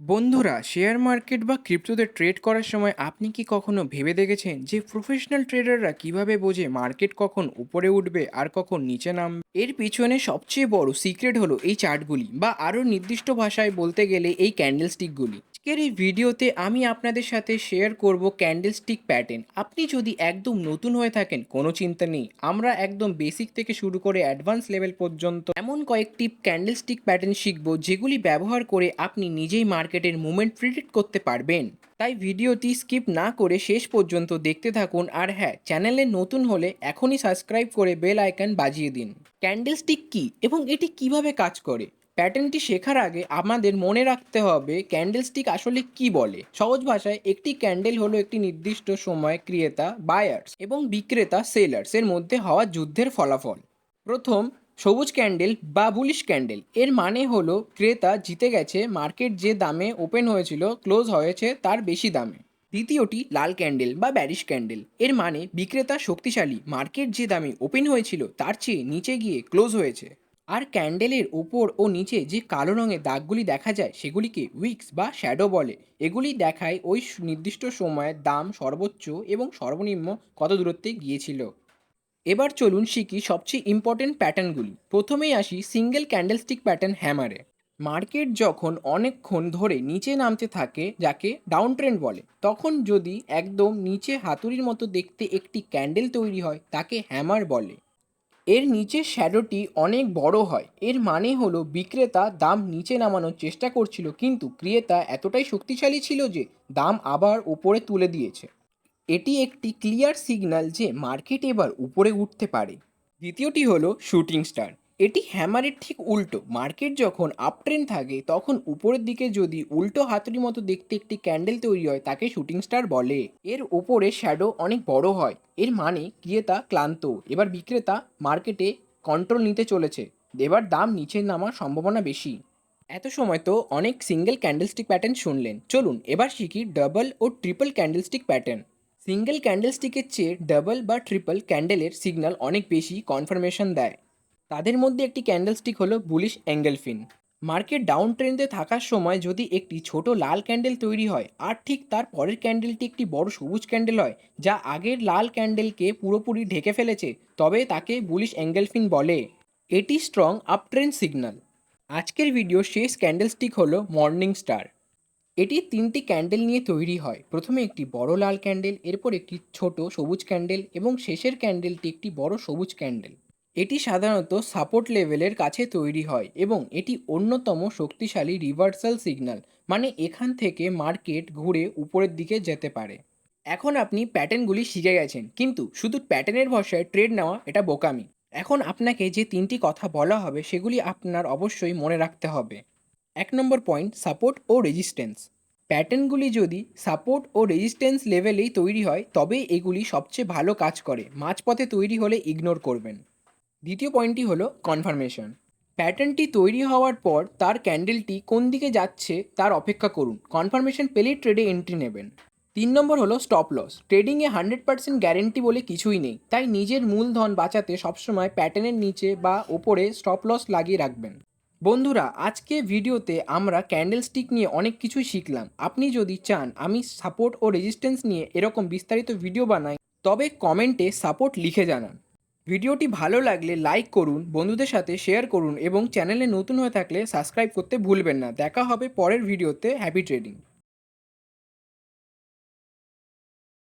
বন্ধুরা, share market বা ক্রিপ্টোতে trade করার সময় আপনি কি কখনো ভেবে দেখেছেন যে প্রফেশনাল ট্রেডাররা কিভাবে বোঝে মার্কেট কখন উপরে উঠবে আর কখন নিচে নামবে? এর পিছনে সবচেয়ে বড় সিক্রেট হলো এই চার্টগুলি, বা আরও নির্দিষ্ট ভাষায় বলতে গেলে এই ক্যান্ডেলস্টিকগুলি। আজকের এই ভিডিওতে আমি আপনাদের সাথে শেয়ার করব ক্যান্ডেলস্টিক প্যাটার্ন। আপনি যদি একদম নতুন হয়ে থাকেন, কোনো চিন্তা নেই, আমরা একদম বেসিক থেকে শুরু করে অ্যাডভান্স লেভেল পর্যন্ত এমন কয়েকটি ক্যান্ডেলস্টিক প্যাটার্ন শিখব যেগুলি ব্যবহার করে আপনি নিজেই মার্কেটের মুভমেন্ট প্রিডিক্ট করতে পারবেন। তাই ভিডিওটি স্কিপ না করে শেষ পর্যন্ত দেখতে থাকুন। আর হ্যাঁ, চ্যানেলে নতুন হলে এখনই সাবস্ক্রাইব করে বেল আইকন বাজিয়ে দিন। ক্যান্ডেলস্টিক কী এবং এটি কিভাবে কাজ করে, প্যাটার্নটি শেখার আগে আমাদের মনে রাখতে হবে ক্যান্ডেলস্টিক আসলে কি বলে। সহজ ভাষায়, একটি ক্যান্ডেল হলো একটি নির্দিষ্ট সময় ক্রেতা বায়ার্স এবং বিক্রেতা সেলার্স এর মধ্যে হওয়া যুদ্ধের ফলাফল। প্রথম, সবুজ ক্যান্ডেল বা বুলিশ ক্যান্ডেল, এর মানে হলো ক্রেতা জিতে গেছে, মার্কেট যে দামে ওপেন হয়েছিল ক্লোজ হয়েছে তার বেশি দামে। দ্বিতীয়টি লাল ক্যান্ডেল বা ব্যারিশ ক্যান্ডেল, এর মানে বিক্রেতা শক্তিশালী, মার্কেট যে দামে ওপেন হয়েছিল তার চেয়ে নিচে গিয়ে ক্লোজ হয়েছে। আর ক্যান্ডেলের ওপর ও নিচে যে কালো রঙের দাগগুলি দেখা যায় সেগুলিকে উইক্স বা শ্যাডো বলে। এগুলি দেখায় ওই নির্দিষ্ট সময়ে দাম সর্বোচ্চ এবং সর্বনিম্ন কত দূরত্বে গিয়েছিল। এবার চলুন শিখি সবচেয়ে ইম্পর্টেন্ট প্যাটার্নগুলি। প্রথমেই আসি সিঙ্গেল ক্যান্ডেলস্টিক প্যাটার্ন হ্যামারে। মার্কেট যখন অনেকক্ষণ ধরে নিচে নামতে থাকে, যাকে ডাউন ট্রেন্ড বলে, তখন যদি একদম নিচে হাতুড়ির মতো দেখতে একটি ক্যান্ডেল তৈরি হয় তাকে হ্যামার বলে। এর নিচের শ্যাডোটি অনেক বড় হয়, এর মানে হলো বিক্রেতা দাম নিচে নামানোর চেষ্টা করছিল, কিন্তু ক্রেতা এতটাই শক্তিশালী ছিল যে দাম আবার উপরে তুলে দিয়েছে। এটি একটি ক্লিয়ার সিগন্যাল যে মার্কেট এবার উপরে উঠতে পারে। দ্বিতীয়টি হলো শুটিং স্টার। এটি হ্যামারের ঠিক উল্টো। মার্কেট যখন আপ ট্রেন্ড থাকে তখন উপরের দিকে যদি উল্টো হাতুড়ির মতো দেখতে একটি ক্যান্ডেল তৈরি হয় তাকে শুটিং স্টার বলে। এর ওপরে শ্যাডো অনেক বড় হয়, এর মানে ক্রেতা ক্লান্ত, এবার বিক্রেতা মার্কেটে কন্ট্রোল নিতে চলেছে, এবার দাম নিচে নামার সম্ভাবনা বেশি। এত সময় তো অনেক সিঙ্গেল ক্যান্ডেলস্টিক প্যাটার্ন শুনলেন, চলুন এবার শিখি ডাবল ও ট্রিপল ক্যান্ডেলস্টিক প্যাটার্ন। সিঙ্গেল ক্যান্ডেলস্টিকের চেয়ে ডাবল বা ট্রিপল ক্যান্ডেলের সিগন্যাল অনেক বেশি কনফার্মেশন দেয়। তাদের মধ্যে একটি ক্যান্ডেলস্টিক হলো বুলিশ অ্যাঙ্গেলফিন। মার্কেট ডাউন ট্রেন্ডে থাকার সময় যদি একটি ছোট লাল ক্যান্ডেল তৈরি হয় আর ঠিক তার পরের ক্যান্ডেলটি একটি বড় সবুজ ক্যান্ডেল হয় যা আগের লাল ক্যান্ডেলকে পুরোপুরি ঢেকে ফেলেছে, তবে তাকে বুলিশ অ্যাঙ্গেলফিন বলে। এটি স্ট্রং আপ ট্রেন্ড সিগন্যাল। আজকের ভিডিও শেষ ক্যান্ডেলস্টিক হলো মর্নিং স্টার। এটি তিনটি ক্যান্ডেল নিয়ে তৈরি হয়। প্রথমে একটি বড় লাল ক্যান্ডেল, এরপর একটি ছোট সবুজ ক্যান্ডেল এবং শেষের ক্যান্ডেলটি একটি বড় সবুজ ক্যান্ডেল। এটি সাধারণত সাপোর্ট লেভেলের কাছে তৈরি হয় এবং এটি অন্যতম শক্তিশালী রিভার্সাল সিগন্যাল, মানে এখান থেকে মার্কেট ঘুরে উপরের দিকে যেতে পারে। এখন আপনি প্যাটার্নগুলি শিখে গেছেন, কিন্তু শুধু প্যাটার্নের ভরসায় ট্রেড নেওয়া এটা বোকামি। এখন আপনাকে যে তিনটি কথা বলা হবে সেগুলি আপনার অবশ্যই মনে রাখতে হবে। ১ নম্বর পয়েন্ট, সাপোর্ট ও রেজিস্ট্যান্স। প্যাটার্নগুলি যদি সাপোর্ট ও রেজিস্ট্যান্স লেভেলেই তৈরি হয় তবে এগুলি সবচেয়ে ভালো কাজ করে, মাঝপথে তৈরি হলে ইগনোর করবেন। দ্বিতীয় পয়েন্টটি হলো কনফার্মেশন। প্যাটার্নটি তৈরি হওয়ার পর তার ক্যান্ডেলটি কোন দিকে যাচ্ছে তার অপেক্ষা করুন, কনফার্মেশন পেলেই ট্রেডে এন্ট্রি নেবেন। ৩ নম্বর হলো স্টপ লস। ট্রেডিংয়ে 100% গ্যারেন্টি বলে কিছুই নেই, তাই নিজের মূলধন বাঁচাতে সবসময় প্যাটার্নের নিচে বা ওপরে স্টপ লস লাগিয়ে রাখবেন। বন্ধুরা, আজকে ভিডিওতে আমরা ক্যান্ডেলস্টিক নিয়ে অনেক কিছুই শিখলাম। আপনি যদি চান আমি সাপোর্ট ও রেজিস্ট্যান্স নিয়ে এরকম বিস্তারিত ভিডিও বানাই, তবে কমেন্টে সাপোর্ট লিখে জানান। ভিডিওটি ভালো লাগলে লাইক করুন, বন্ধুদের সাথে শেয়ার করুন এবং চ্যানেলে নতুন হয়ে থাকলে সাবস্ক্রাইব করতে ভুলবেন না। দেখা হবে পরের ভিডিওতে। Happy trading.